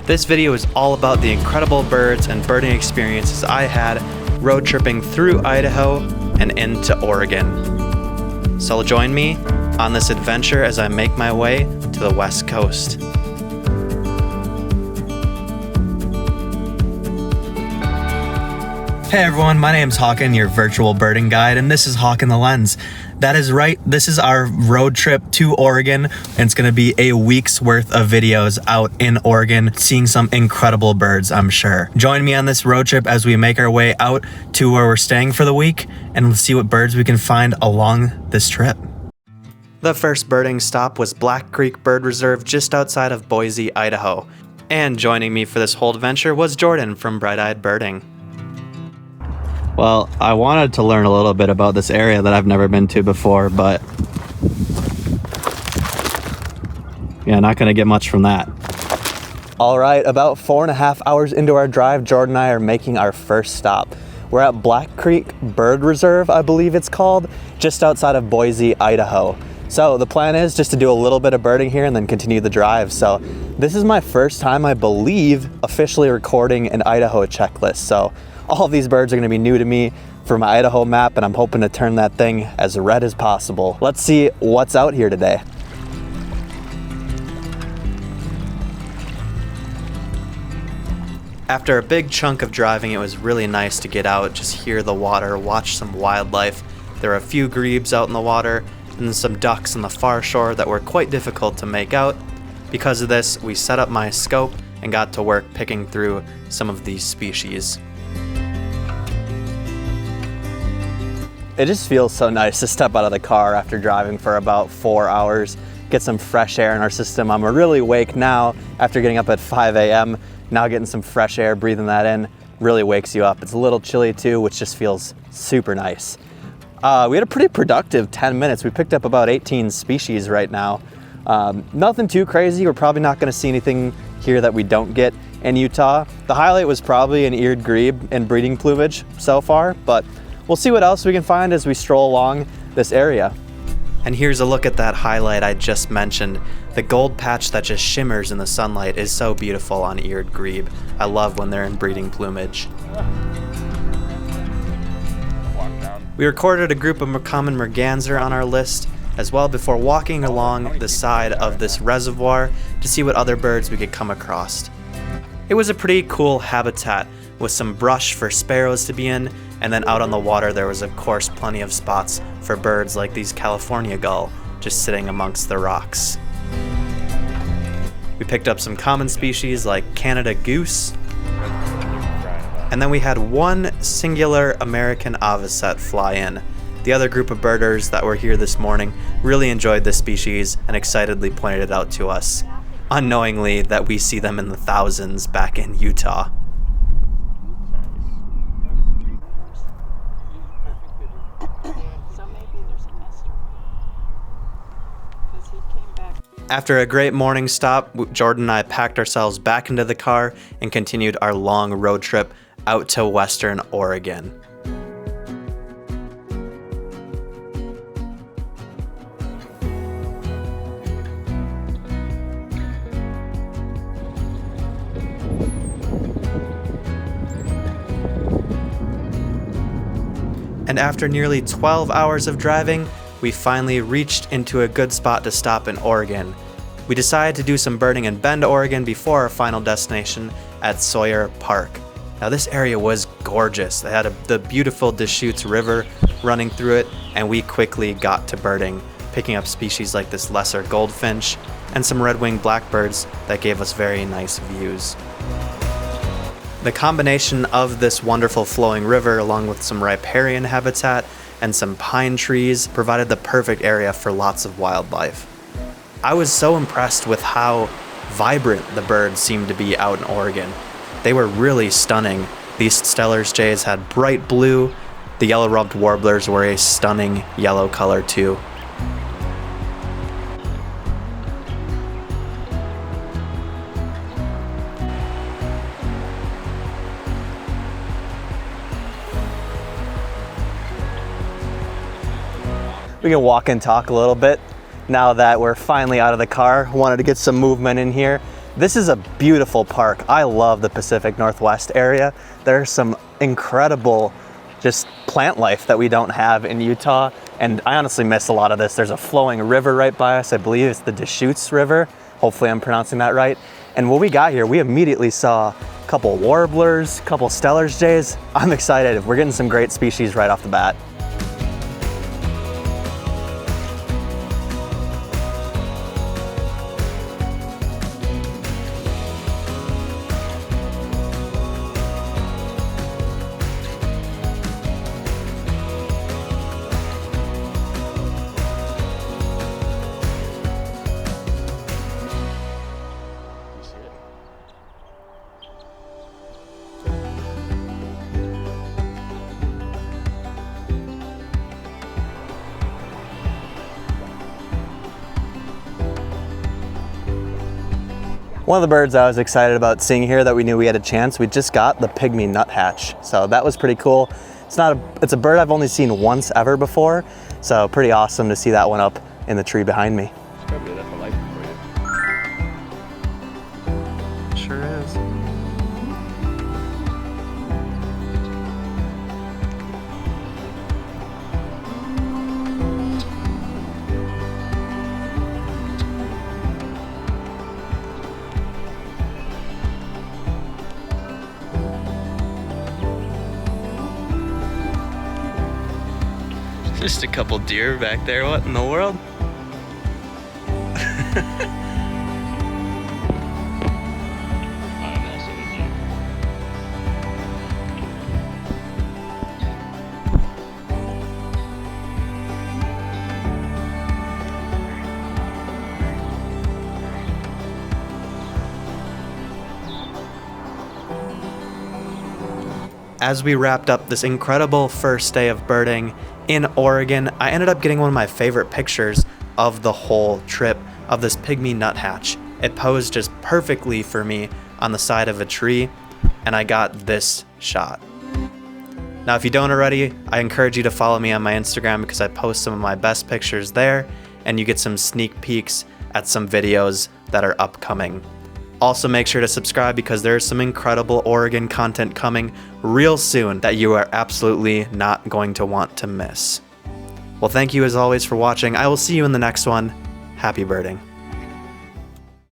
This video is all about the incredible birds and birding experiences I had road tripping through Idaho and into Oregon. So join me on this adventure as I make my way to the West Coast. Hey everyone, my name's Hawken, your virtual birding guide, and this is Hawken the Lens. That is right, this is our road trip to Oregon, and it's gonna be a week's worth of videos out in Oregon, seeing some incredible birds, I'm sure. Join me on this road trip as we make our way out to where we're staying for the week, and we'll see what birds we can find along this trip. The first birding stop was Black Creek Bird Reserve just outside of Boise, Idaho. And joining me for this whole adventure was Jordan from Bright Eyed Birding. Well, I wanted to learn a little bit about this area that I've never been to before, but yeah, not gonna get much from that. All right, about 4.5 hours into our drive, Jordan and I are making our first stop. We're at Black Creek Bird Reserve, I believe it's called, just outside of Boise, Idaho. So the plan is just to do a little bit of birding here and then continue the drive. So this is my first time, I believe, officially recording an Idaho checklist. So all of these birds are gonna be new to me for my Idaho map, and I'm hoping to turn that thing as red as possible. Let's see what's out here today. After a big chunk of driving, it was really nice to get out, just hear the water, watch some wildlife. There were a few grebes out in the water, and some ducks on the far shore that were quite difficult to make out. Because of this, we set up my scope and got to work picking through some of these species. It just feels so nice to step out of the car after driving for about 4 hours, get some fresh air in our system. I'm really awake now after getting up at 5 a.m. Now getting some fresh air, breathing that in, really wakes you up. It's a little chilly too, which just feels super nice. We had a pretty productive 10 minutes. We picked up about 18 species right now. Nothing too crazy. We're probably not gonna see anything here that we don't get in Utah. The highlight was probably an eared grebe and breeding plumage so far, but we'll see what else we can find as we stroll along this area. And here's a look at that highlight I just mentioned. The gold patch that just shimmers in the sunlight is so beautiful on eared grebe. I love when they're in breeding plumage. We recorded a group of common merganser on our list as well before walking along the side of this reservoir to see what other birds we could come across. It was a pretty cool habitat with some brush for sparrows to be in, and then out on the water there was of course plenty of spots for birds like these California gull just sitting amongst the rocks. We picked up some common species like Canada goose, and then we had one singular American avocet fly in. The other group of birders that were here this morning really enjoyed this species and excitedly pointed it out to us, unknowingly that we see them in the thousands back in Utah. After a great morning stop, Jordan and I packed ourselves back into the car and continued our long road trip out to western Oregon. And after nearly 12 hours of driving, we finally reached into a good spot to stop in Oregon. We decided to do some birding in Bend, Oregon before our final destination at Sawyer Park. Now this area was gorgeous. They had the beautiful Deschutes River running through it, and we quickly got to birding, picking up species like this lesser goldfinch and some red-winged blackbirds that gave us very nice views. The combination of this wonderful flowing river along with some riparian habitat and some pine trees provided the perfect area for lots of wildlife. I was so impressed with how vibrant the birds seemed to be out in Oregon. They were really stunning. These Steller's jays had bright blue. The yellow-rumped warblers were a stunning yellow color too. We can walk and talk a little bit now that we're finally out of the car. Wanted to get some movement in here. This is a beautiful park. I love the Pacific Northwest area. There's some incredible just plant life that we don't have in Utah, and I honestly miss a lot of this. There's a flowing river right by us. I believe it's the Deschutes River. Hopefully I'm pronouncing that right. And when we got here, we immediately saw a couple warblers, a couple Stellar's jays. I'm excited. We're getting some great species right off the bat. One of the birds I was excited about seeing here that we knew we had a chance, we just got the pygmy nuthatch. So that was pretty cool. It's a bird I've only seen once ever before. So pretty awesome to see that one up in the tree behind me. Sure is. Just a couple deer back there. What in the world? As we wrapped up this incredible first day of birding in Oregon, I ended up getting one of my favorite pictures of the whole trip of this pygmy nuthatch. It posed just perfectly for me on the side of a tree, and I got this shot. Now, if you don't already, I encourage you to follow me on my Instagram because I post some of my best pictures there, and you get some sneak peeks at some videos that are upcoming. Also, make sure to subscribe because there's some incredible Oregon content coming real soon that you are absolutely not going to want to miss. Well, thank you as always for watching. I will see you in the next one. Happy birding.